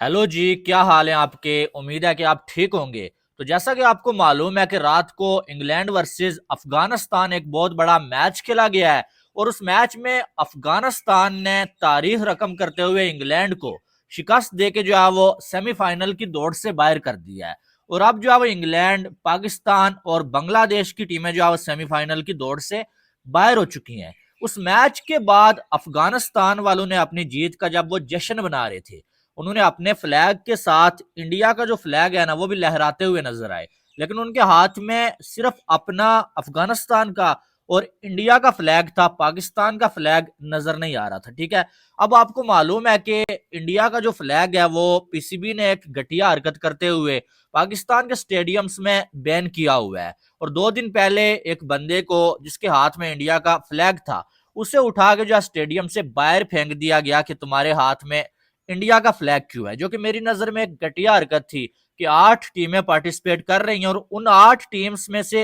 Hello जी, क्या हाल है आपके। उम्मीद है कि आप ठीक होंगे। तो जैसा कि आपको मालूम है कि रात को इंग्लैंड वर्सेस अफगानिस्तान एक बहुत बड़ा मैच खेला गया है और उस मैच में अफगानिस्तान ने तारीख रकम करते हुए इंग्लैंड को शिकस्त दे के जो है वो सेमीफाइनल की दौड़ से बाहर कर दिया है। और अब जो है वो इंग्लैंड, पाकिस्तान और बांग्लादेश की टीमें जो है वो सेमीफाइनल की दौड़ से बाहर हो चुकी हैं। उस मैच के बाद अफगानिस्तान वालों ने अपनी जीत का जब वो जश्न बना रहे थे, उन्होंने अपने फ्लैग के साथ इंडिया का जो फ्लैग है ना वो भी लहराते हुए नजर आए। लेकिन उनके हाथ में सिर्फ अपना अफगानिस्तान का और इंडिया का फ्लैग था, पाकिस्तान का फ्लैग नजर नहीं आ रहा था। ठीक है। अब आपको मालूम है कि इंडिया का जो फ्लैग है वो पीसीबी ने एक घटिया हरकत करते हुए पाकिस्तान के स्टेडियम्स में बैन किया हुआ है। और 2 दिन पहले एक बंदे को जिसके हाथ में इंडिया का फ्लैग था उसे उठा के जो स्टेडियम से बाहर फेंक दिया गया कि तुम्हारे हाथ में इंडिया का फ्लैग क्यों है, जो कि मेरी नजर में एक घटिया हरकत थी कि 8 टीमें पार्टिसिपेट कर रही हैं और उन 8 टीम्स में से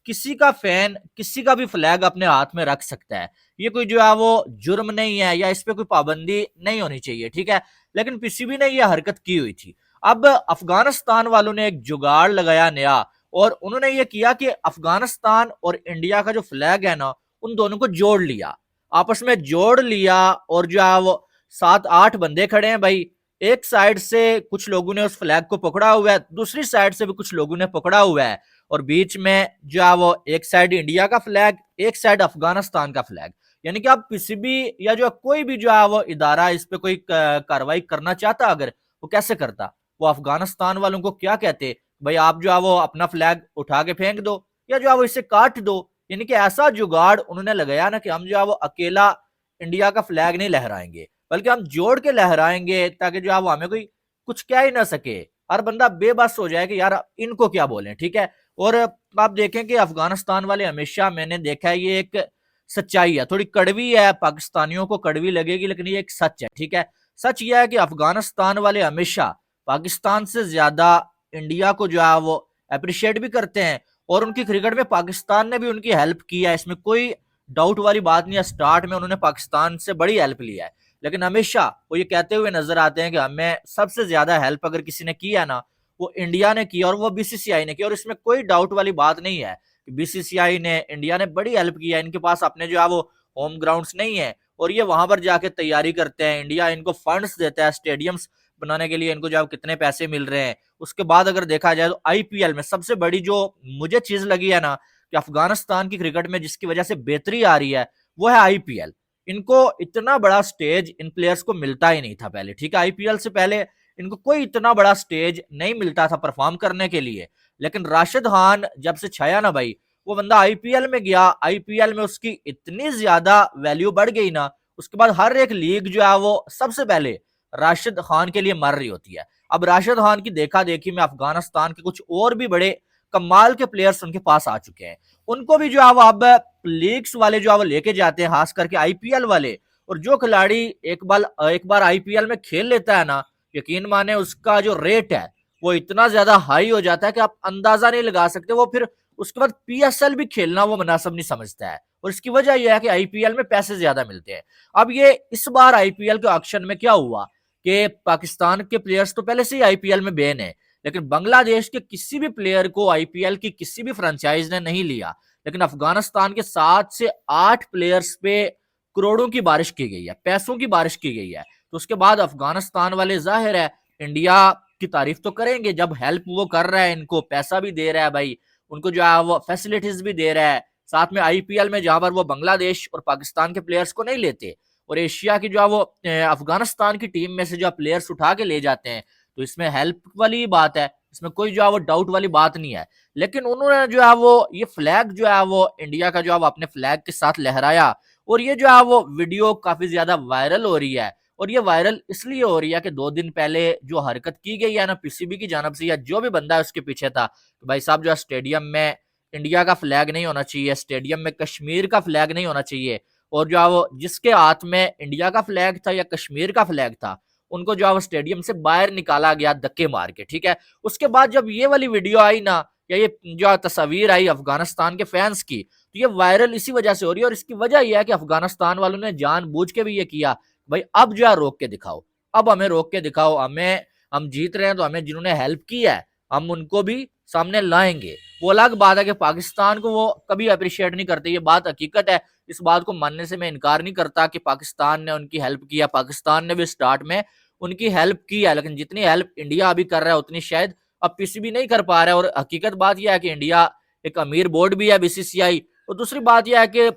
किसी का फैन किसी का भी फ्लैग अपने हाथ में रख सकता है। ये कोई जो है वो जुर्म नहीं है या इस पे कोई पाबंदी नहीं होनी चाहिए। ठीक है। लेकिन पीसीबी ने यह हरकत की हुई थी। अब अफगानिस्तान वालों ने एक जुगाड़ लगाया नया और उन्होंने ये किया कि अफगानिस्तान और इंडिया का जो फ्लैग है ना उन दोनों को जोड़ लिया, आपस में जोड़ लिया। और जो है वो 7-8 बंदे खड़े हैं भाई। एक साइड से कुछ लोगों ने उस फ्लैग को पकड़ा हुआ है, दूसरी साइड से भी कुछ लोगों ने पकड़ा हुआ है और बीच में जो है वो एक साइड इंडिया का फ्लैग, एक साइड अफगानिस्तान का फ्लैग। यानी कि आप किसी भी या जो कोई भी जो है वो इदारा इस पे कोई कार्रवाई करना चाहता, अगर वो कैसे करता, वो अफगानिस्तान वालों को क्या कहते, भाई आप जो है वो अपना फ्लैग उठा के फेंक दो या जो है वो इसे काट दो। यानी कि ऐसा जुगाड़ उन्होंने लगाया ना कि हम जो है वो अकेला इंडिया का फ्लैग नहीं लहराएंगे, बल्कि हम जोड़ के लहराएंगे ताकि जो है वो हमें कोई कुछ कह ही ना सके। हर बंदा बेबस हो जाए कि यार इनको क्या बोलें। ठीक है। और आप देखें कि अफगानिस्तान वाले हमेशा, मैंने देखा है, ये एक सच्चाई है, थोड़ी कड़वी है, पाकिस्तानियों को कड़वी लगेगी लेकिन ये एक सच है। ठीक है। सच यह है कि अफगानिस्तान वाले हमेशा पाकिस्तान से ज्यादा इंडिया को जो है वो अप्रिशिएट भी करते हैं और उनकी क्रिकेट में पाकिस्तान ने भी उनकी हेल्प की है, इसमें कोई डाउट वाली बात नहीं है। स्टार्ट में उन्होंने पाकिस्तान से बड़ी हेल्प लिया है, लेकिन हमेशा वो ये कहते हुए नजर आते हैं कि हमें सबसे ज्यादा हेल्प अगर किसी ने की है ना वो इंडिया ने की और वो बीसीसीआई ने की। और इसमें कोई डाउट वाली बात नहीं है कि बीसीसीआई ने, इंडिया ने बड़ी हेल्प की है। इनके पास अपने जो है वो होम ग्राउंड्स नहीं है और ये वहां पर जाके तैयारी करते हैं। इंडिया इनको फंड्स देता है स्टेडियम्स बनाने के लिए, इनको जो कितने पैसे मिल रहे हैं। उसके बाद अगर देखा जाए तो आईपीएल में सबसे बड़ी जो मुझे चीज लगी है ना कि अफगानिस्तान की क्रिकेट में जिसकी वजह से बेहतरी आ रही है वो है आईपीएल। इनको इतना बड़ा स्टेज इन प्लेयर्स को मिलता ही नहीं था पहले। ठीक है। आईपीएल से पहले इनको कोई इतना बड़ा स्टेज नहीं मिलता था परफॉर्म करने के लिए। लेकिन राशिद खान जब से छाया ना भाई, वो बंदा आईपीएल में गया, आईपीएल में उसकी इतनी ज्यादा वैल्यू बढ़ गई ना, उसके बाद हर एक लीग जो है वो सबसे पहले राशिद खान के लिए मर रही होती है। अब राशिद खान की देखा देखी में अफगानिस्तान के कुछ और भी बड़े कमाल के प्लेयर्स उनके पास आ चुके हैं। उनको भी जो है वो अब लीग्स वाले जो है वो लेके जाते हैं, खास करके आईपीएल वाले। और जो खिलाड़ी एक बार आईपीएल में खेल लेता है ना, यकीन माने उसका जो रेट है वो इतना ज्यादा हाई हो जाता है कि आप अंदाजा नहीं लगा सकते। वो फिर उसके बाद पीएसएल भी खेलना वो मुनासिब नहीं समझता है। और इसकी वजह यह है कि आईपीएल में पैसे ज्यादा मिलते हैं। अब ये इस बार आईपीएल के ऑक्शन में क्या हुआ कि पाकिस्तान के प्लेयर्स तो पहले से ही आईपीएल में बैन है, लेकिन बांग्लादेश के किसी भी प्लेयर को आईपीएल की किसी भी फ्रेंचाइज ने नहीं लिया। लेकिन अफगानिस्तान के 7 से 8 प्लेयर्स पे करोड़ों की बारिश की गई है, पैसों की बारिश की गई है। तो उसके बाद अफगानिस्तान वाले जाहिर है इंडिया की तारीफ तो करेंगे, जब हेल्प वो कर रहा है, इनको पैसा भी दे रहा है भाई, उनको जो है वो फैसिलिटीज भी दे रहा है। साथ में आईपीएल में जहां पर वो बांग्लादेश और पाकिस्तान के प्लेयर्स को नहीं लेते और एशिया की जो है वो अफगानिस्तान की टीम में से जो प्लेयर्स उठा के ले जाते हैं, तो इसमें हेल्प वाली बात है, इसमें कोई जो है वो डाउट वाली बात नहीं है। लेकिन उन्होंने जो है वो ये फ्लैग जो है वो इंडिया का जो है वो अपने फ्लैग के साथ लहराया और ये जो है वो वीडियो काफी ज्यादा वायरल हो रही है। और ये वायरल इसलिए हो रही है कि 2 दिन पहले जो हरकत की गई है ना पीसीबी की जानब से या जो भी बंदा है उसके पीछे था, तो भाई साहब जो है स्टेडियम में इंडिया का फ्लैग नहीं होना चाहिए, स्टेडियम में कश्मीर का फ्लैग नहीं होना चाहिए। और जो है वो जिसके हाथ में इंडिया का फ्लैग था या कश्मीर का फ्लैग था, उनको जो है वो स्टेडियम से बाहर निकाला गया धक्के मार के। ठीक है। उसके बाद जब ये वाली वीडियो आई ना या ये जो तस्वीर आई अफगानिस्तान के फैंस की, तो ये वायरल इसी वजह से हो रही है। और इसकी वजह यह है कि अफगानिस्तान वालों ने जानबूझ के भी ये किया, भाई अब जो है रोक के दिखाओ, अब हमें रोक के दिखाओ, हमें हम जीत रहे हैं तो हमें जिन्होंने हेल्प की है हम उनको भी सामने लाएंगे। वो अलग बात है कि पाकिस्तान को वो कभी अप्रिशिएट नहीं करते, ये बात हकीकत है। इस बात को मानने से मैं इनकार नहीं करता कि पाकिस्तान ने उनकी हेल्प किया, पाकिस्तान ने भी स्टार्ट में उनकी हेल्प की है, लेकिन जितनी हेल्प इंडिया अभी कर रहा है उतनी शायद अब पीसीबी नहीं कर पा रहा है। और हकीकत बात यह है कि इंडिया एक अमीर बोर्ड भी है बीसीसीआई, और दूसरी बात यह है कि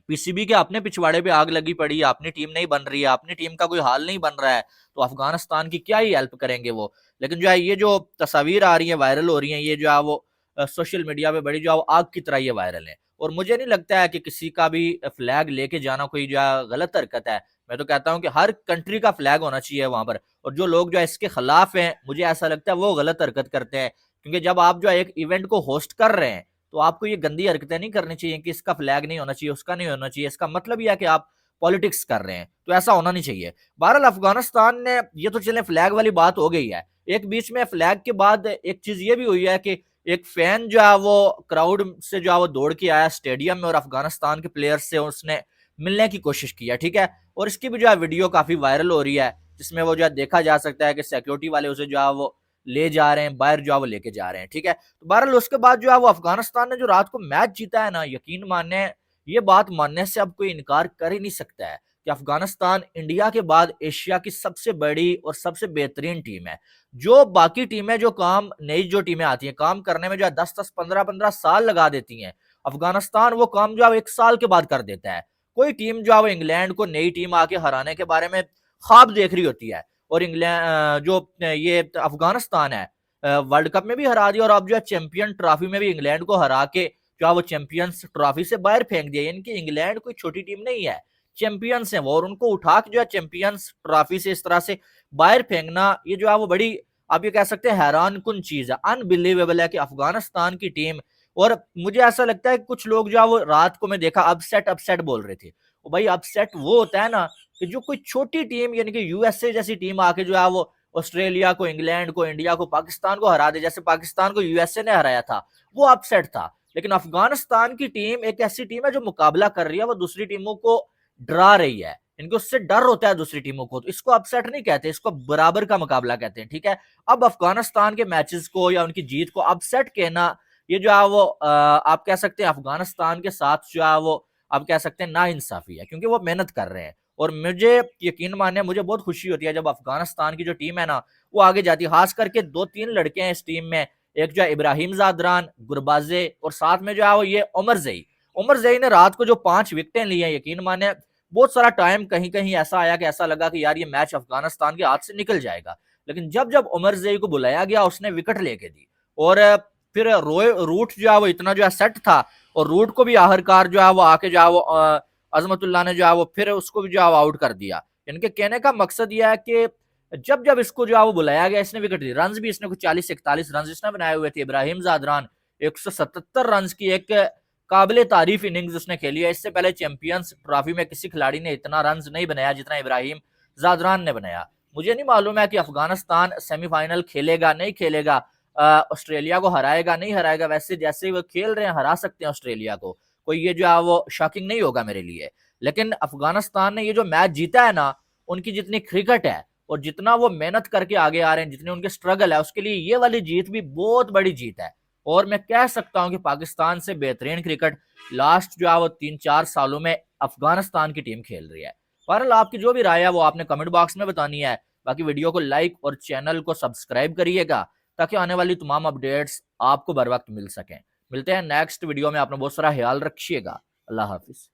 पीसीबी के अपने पिछवाड़े पे आग लगी पड़ी है, अपनी टीम नहीं बन रही है, अपनी टीम का कोई हाल नहीं बन रहा है, तो अफगानिस्तान की क्या ही हेल्प करेंगे वो। लेकिन जो है ये जो तस्वीर आ रही है वायरल हो रही है, ये जो है वो सोशल मीडिया पे बड़ी जो है वो आग की तरह ये वायरल है। और मुझे नहीं लगता है कि किसी का भी फ्लैग लेके जाना कोई जो है गलत हरकत है। मैं तो कहता हूँ कि हर कंट्री का फ्लैग होना चाहिए वहां पर, और जो लोग जो है इसके खिलाफ हैं मुझे ऐसा लगता है वो गलत हरकत करते हैं। क्योंकि जब आप जो है एक इवेंट को होस्ट कर रहे हैं तो आपको ये गंदी हरकतें नहीं करनी चाहिए कि इसका फ्लैग नहीं होना चाहिए, उसका नहीं होना चाहिए। इसका मतलब यह है कि आप पॉलिटिक्स कर रहे हैं, तो ऐसा होना नहीं चाहिए। बहरहाल अफगानिस्तान ने, ये तो चले फ्लैग वाली बात हो गई है, एक बीच में फ्लैग के बाद एक चीज ये भी हुई है कि एक फैन जो है वो क्राउड से जो है वो दौड़ के आया स्टेडियम में और अफगानिस्तान के प्लेयर से उसने मिलने की कोशिश की है, ठीक है। और इसकी भी जो है वीडियो काफी वायरल हो रही है, जिसमें वो जो है देखा जा सकता है कि सिक्योरिटी वाले उसे जो है वो ले जा रहे हैं, बाहर जो है वो लेके जा रहे हैं, ठीक है। तो बहरहाल उसके बाद जो है वो अफगानिस्तान ने जो रात को मैच जीता है ना, यकीन माने, ये बात मानने से अब कोई इनकार कर ही नहीं सकता है कि अफगानिस्तान इंडिया के बाद एशिया की सबसे बड़ी और सबसे बेहतरीन टीम है। जो बाकी टीमें जो काम, नई जो टीमें आती हैं काम करने में जो है 10-10 15-15 साल लगा देती हैं, अफगानिस्तान वो काम जो है 1 साल के बाद कर देता है। कोई टीम जो है वो इंग्लैंड को, नई टीम आके हराने के बारे में ख्वाब देख रही होती है, और इंग्लैंड जो ये अफगानिस्तान है वर्ल्ड कप में भी हरा दिया, और अब जो है चैंपियन ट्रॉफी में भी इंग्लैंड को हरा के जो है वो चैंपियंस ट्रॉफी से बाहर फेंक दिया। यानी कि इंग्लैंड कोई छोटी टीम नहीं है, चैंपियंस है वो, और उनको उठा के जो है चैंपियंस ट्रॉफी से इस तरह से बाहर फेंकना, ये जो है वो बड़ी, आप ये कह सकते हैं हैरान कुन चीज है, अनबिलीवेबल है कि अफगानिस्तान की टीम। और मुझे ऐसा लगता है कि कुछ लोग जो है वो रात को मैं देखा अपसेट अपसेट बोल रहे थे। भाई अपसेट वो होता है ना कि जो कोई छोटी टीम यानी कि यूएसए जैसी टीम आके जो है वो ऑस्ट्रेलिया को, इंग्लैंड को, इंडिया को, पाकिस्तान को हरा दे, जैसे पाकिस्तान को यूएसए ने हराया था, वो अपसेट था। लेकिन अफगानिस्तान की टीम एक ऐसी टीम है जो मुकाबला कर रही है, वो दूसरी टीमों को डरा रही है, इनको उससे डर होता है दूसरी टीमों को, तो इसको अपसेट नहीं कहते, इसको बराबर का मुकाबला कहते हैं, ठीक है। अब अफगानिस्तान के मैचेस को या उनकी जीत को अपसेट कहना, ये जो है वो आप कह सकते हैं अफगानिस्तान के साथ जो है वो आप कह सकते हैं नाइंसाफी है, क्योंकि वो मेहनत कर रहे हैं। और मुझे यकीन मानिए, मुझे बहुत खुशी होती है जब अफगानिस्तान की जो टीम है ना वो आगे जाती है। खास करके 2-3 लड़के हैं इस टीम में, एक जो है इब्राहिम जादरान, गुरबाजे, और साथ में जो है वो ये उमर जई। उमर जई ने रात को जो 5 विकेटें ली हैं, यकीन माने बहुत सारा टाइम कहीं कहीं ऐसा आया कि ऐसा लगा कि यार ये मैच अफगानिस्तान के हाथ से निकल जाएगा, लेकिन जब जब उमर जई को बुलाया गया उसने विकेट लेके दी। और फिर रोए रूट जो है वो इतना जो है सेट था, और रूट को भी आखिरकार जो है वो आके जो है वो अजमतुल्लाह ने जो है वो फिर उसको भी जो है आउट कर दिया। इनके कहने का मकसद यह है कि जब जब इसको जो है वो बुलाया गया इसने विकेट दी। रन भी इसने कुछ 40-41 रन इसने बनाए हुए थे। इब्राहिम जादरान 177 रन की एक काबिल तारीफ इनिंग्स उसने खेली है। इससे पहले चैंपियंस ट्रॉफी में किसी खिलाड़ी ने इतना रन नहीं बनाया जितना इब्राहिम जादरान ने बनाया। मुझे नहीं मालूम है कि अफगानिस्तान सेमीफाइनल खेलेगा नहीं खेलेगा, ऑस्ट्रेलिया को हराएगा नहीं हराएगा, वैसे जैसे वो खेल रहे हैं हरा सकते हैं ऑस्ट्रेलिया को, कोई ये जो है वो शॉकिंग नहीं होगा मेरे लिए। लेकिन अफगानिस्तान ने ये जो मैच जीता है ना, उनकी जितनी क्रिकेट है और जितना वो मेहनत करके आगे आ रहे हैं, जितने उनके स्ट्रगल है, उसके लिए ये वाली जीत भी बहुत बड़ी जीत है। और मैं कह सकता हूं कि पाकिस्तान से बेहतरीन क्रिकेट लास्ट जो है वो 3-4 सालों में अफगानिस्तान की टीम खेल रही है। बहरहाल आपकी जो भी राय है वो आपने कमेंट बॉक्स में बतानी है। बाकी वीडियो को लाइक और चैनल को सब्सक्राइब करिएगा ताकि आने वाली तमाम अपडेट्स आपको बर वक्त मिल सकें। मिलते हैं नेक्स्ट वीडियो में, आपने बहुत सारा ख्याल रखिएगा। अल्लाह हाफिज।